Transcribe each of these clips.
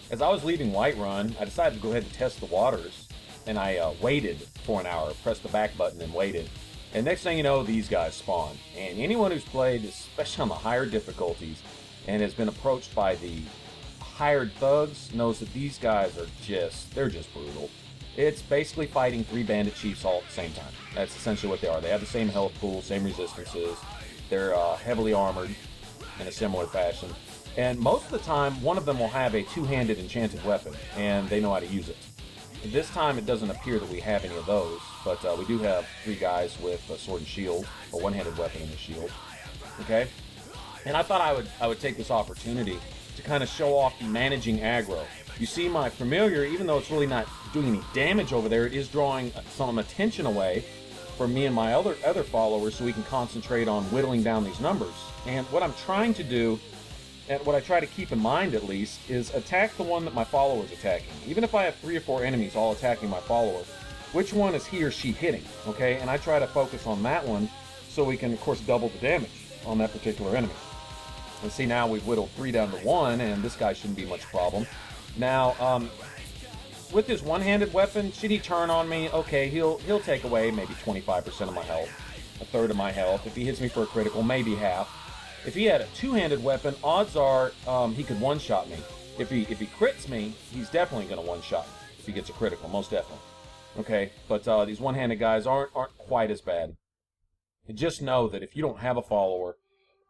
As I was leaving Whiterun, I decided to go ahead and test the waters, and I waited for an hour, pressed the back button and waited. And next thing you know, these guys spawn. And anyone who's played, especially on the higher difficulties, and has been approached by the hired thugs, knows that these guys are they're just brutal. It's basically fighting 3 bandit chiefs all at the same time. That's essentially what they are. They have the same health pool, same resistances. They're heavily armored in a similar fashion. And most of the time, one of them will have a 2-handed enchanted weapon, and they know how to use it. This time, it doesn't appear that we have any of those, but we do have 3 guys with a sword and shield, a 1-handed weapon and a shield. Okay? And I thought I would take this opportunity to kind of show off the managing aggro. You see my familiar, even though it's really not doing any damage over there, it is drawing some attention away from me and my other followers so we can concentrate on whittling down these numbers. And what I'm trying to do, and what I try to keep in mind at least, is attack the one that my follower is attacking. Even if I have 3 or 4 enemies all attacking my follower, which one is he or she hitting, okay? And I try to focus on that one so we can, of course, double the damage on that particular enemy. And see, now we've whittled 3 down to 1, and this guy shouldn't be much problem. Now, with his 1-handed weapon, should he turn on me, okay, he'll take away maybe 25% of my health, a third of my health. If he hits me for a critical, maybe half. If he had a 2-handed weapon, odds are he could one-shot me. If he crits me, he's definitely going to one-shot me if he gets a critical, most definitely. Okay, but these 1-handed guys aren't quite as bad. Just know that if you don't have a follower,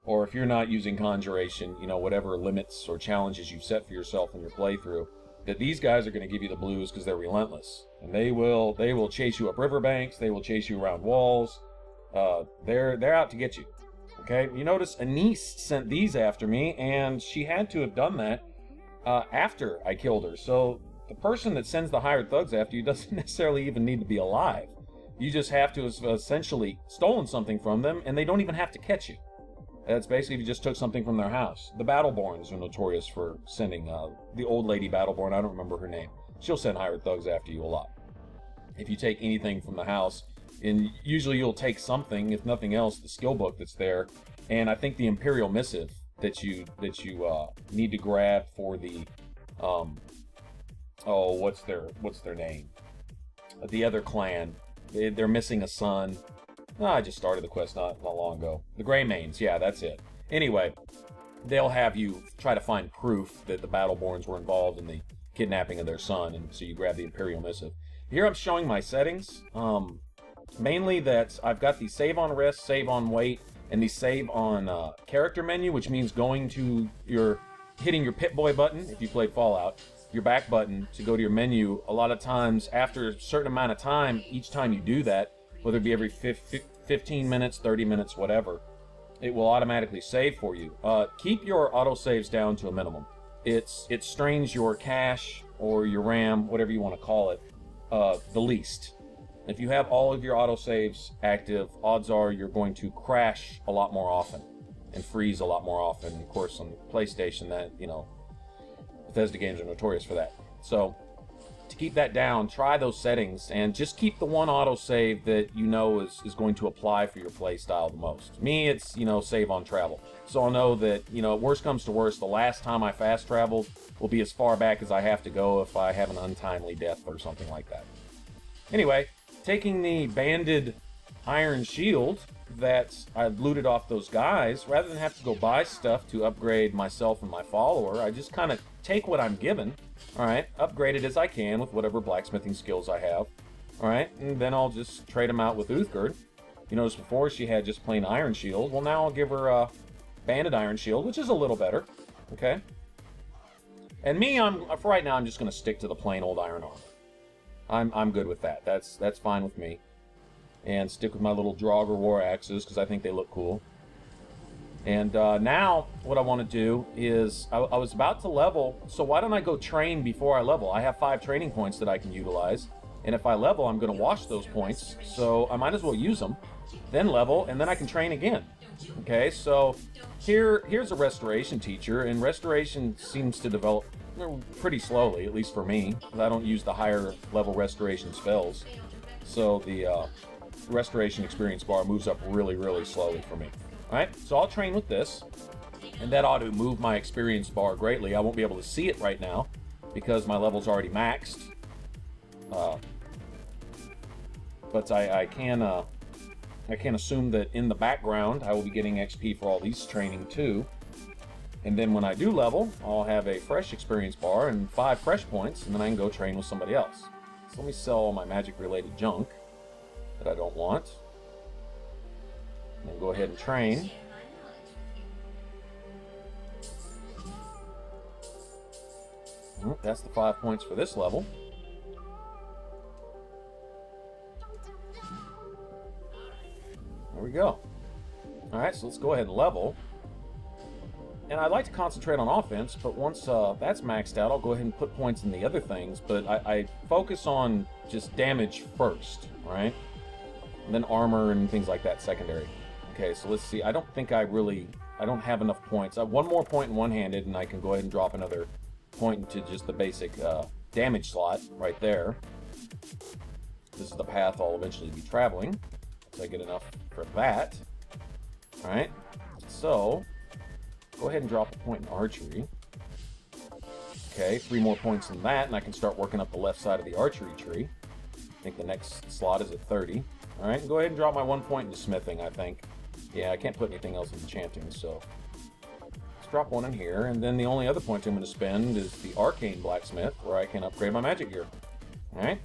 or if you're not using conjuration, you know, whatever limits or challenges you've set for yourself in your playthrough, that these guys are going to give you the blues because they're relentless. And they will chase you up riverbanks, they will chase you around walls. They're out to get you. Okay, you notice Anise sent these after me, and she had to have done that after I killed her. So the person that sends the hired thugs after you doesn't necessarily even need to be alive. You just have to have essentially stolen something from them, and they don't even have to catch you. That's basically if you just took something from their house. The Battleborns are notorious for sending, the old lady Battleborn, I don't remember her name. She'll send hired thugs after you a lot. If you take anything from the house, and usually you'll take something, if nothing else, the skill book that's there, and I think the Imperial Missive that you need to grab for the, what's their name? The other clan. They're missing a son. I just started the quest not long ago. The Greymanes, yeah, that's it. Anyway, they'll have you try to find proof that the Battleborns were involved in the kidnapping of their son, and so you grab the Imperial Missive. Here I'm showing my settings. Mainly that I've got the save on rest, save on wait, and the save on character menu, which means going to hitting your Pip-Boy button, if you played Fallout, your back button to go to your menu. A lot of times, after a certain amount of time, each time you do that, whether it be every 15 minutes, 30 minutes, whatever, it will automatically save for you. Keep your autosaves down to a minimum. It strains your cache or your RAM, whatever you want to call it, the least. If you have all of your autosaves active, odds are you're going to crash a lot more often and freeze a lot more often. Of course, on PlayStation, that, you know, Bethesda games are notorious for that. So to keep that down, try those settings and just keep the one autosave that you know is going to apply for your play style the most. Me, it's, you know, save on travel. So I'll know that, you know, worst comes to worst, the last time I fast traveled will be as far back as I have to go if I have an untimely death or something like that. Anyway, taking the banded iron shield that I looted off those guys, rather than have to go buy stuff to upgrade myself and my follower, I just kind of take what I'm given, alright, upgrade it as I can with whatever blacksmithing skills I have, alright, and then I'll just trade them out with Uthgerd. You notice before she had just plain iron shield, well now I'll give her a banded iron shield, which is a little better, okay? And me, for right now, I'm just going to stick to the plain old iron armor. I'm good with that. That's fine with me. And stick with my little Draugr war axes because I think they look cool. And now what I want to do is I was about to level, so why don't I go train before I level? I have 5 training points that I can utilize, and if I level, I'm going to wash those points, so I might as well use them, then level, and then I can train again. Okay, so here's a restoration teacher, and restoration seems to develop pretty slowly, at least for me, because I don't use the higher level restoration spells. So the restoration experience bar moves up really, really slowly for me. Alright, so I'll train with this, and that ought to move my experience bar greatly. I won't be able to see it right now, because my level's already maxed. But I can assume that in the background I will be getting XP for all these training too. And then when I do level, I'll have a fresh experience bar and 5 fresh points, and then I can go train with somebody else. So let me sell all my magic-related junk that I don't want. And then go ahead and train. That's the 5 points for this level. There we go. Alright, so let's go ahead and level. And I'd like to concentrate on offense, but once that's maxed out, I'll go ahead and put points in the other things. But I focus on just damage first, right? And then armor and things like that secondary. Okay, so let's see. I don't think I don't have enough points. I have 1 more point in one-handed, and I can go ahead and drop another point into just the basic damage slot right there. This is the path I'll eventually be traveling. So I get enough for that. Alright, so go ahead and drop a point in archery. Okay, 3 more points in that, and I can start working up the left side of the archery tree. I think the next slot is at 30. Alright, and go ahead and drop my 1 point into smithing, I think. Yeah, I can't put anything else in enchanting, so let's drop 1 in here, and then the only other point I'm going to spend is the arcane blacksmith, where I can upgrade my magic gear. Alright,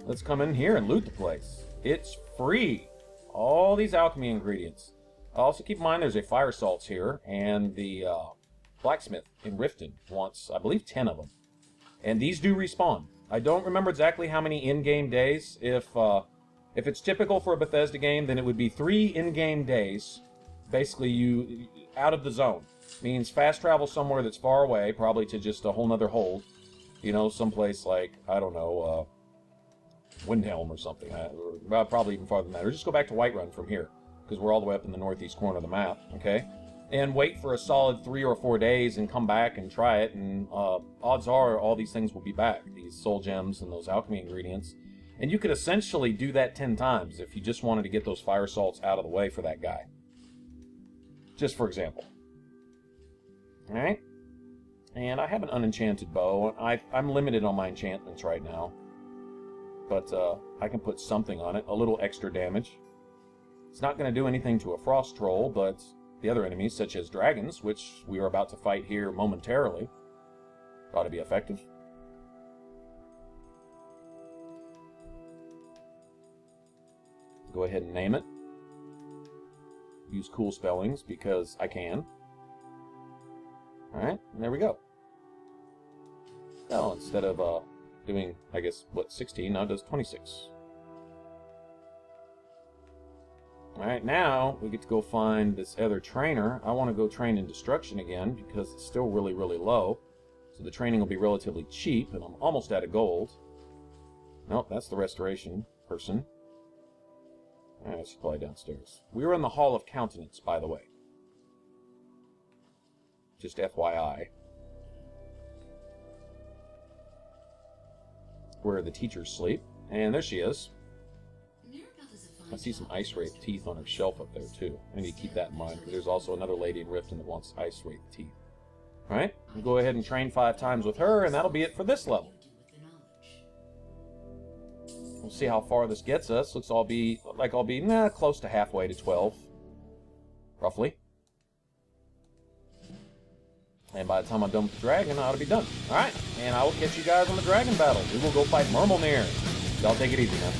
let's come in here and loot the place. It's free! All these alchemy ingredients. Also keep in mind there's a fire salts here, and the blacksmith in Riften wants, I believe, 10 of them. And these do respawn. I don't remember exactly how many in-game days. If it's typical for a Bethesda game, then it would be 3 in-game days. Basically, you out of the zone. Means fast travel somewhere that's far away, probably to just a whole nother hold. You know, someplace like, I don't know, Windhelm or something. Or probably even farther than that. Or just go back to Whiterun from here, because we're all the way up in the northeast corner of the map, okay? And wait for a solid 3 or 4 days and come back and try it, and odds are all these things will be back, these soul gems and those alchemy ingredients. And you could essentially do that 10 times if you just wanted to get those fire salts out of the way for that guy. Just for example. Alright? And I have an unenchanted bow. I'm limited on my enchantments right now. But I can put something on it, a little extra damage. It's not going to do anything to a frost troll, but the other enemies, such as dragons, which we are about to fight here momentarily, ought to be effective. Go ahead and name it. Use cool spellings because I can. Alright, and there we go. Well, instead of doing, I guess, what, 16, now it does 26. Alright, now we get to go find this other trainer. I want to go train in destruction again because it's still really, really low. So the training will be relatively cheap, and I'm almost out of gold. Nope, that's the restoration person. Alright, it's probably downstairs. We were in the Hall of Countenance, by the way. Just FYI. Where the teachers sleep. And there she is. I see some ice wraith teeth on her shelf up there, too. I need to keep that in mind, because there's also another lady in Riften that wants ice wraith teeth. Alright, we'll go ahead and train 5 times with her, and that'll be it for this level. We'll see how far this gets us. Looks I'll be close to halfway to 12. Roughly. And by the time I'm done with the dragon, I ought to be done. Alright, and I will catch you guys on the dragon battle. We will go fight Murmelnir. Y'all take it easy now.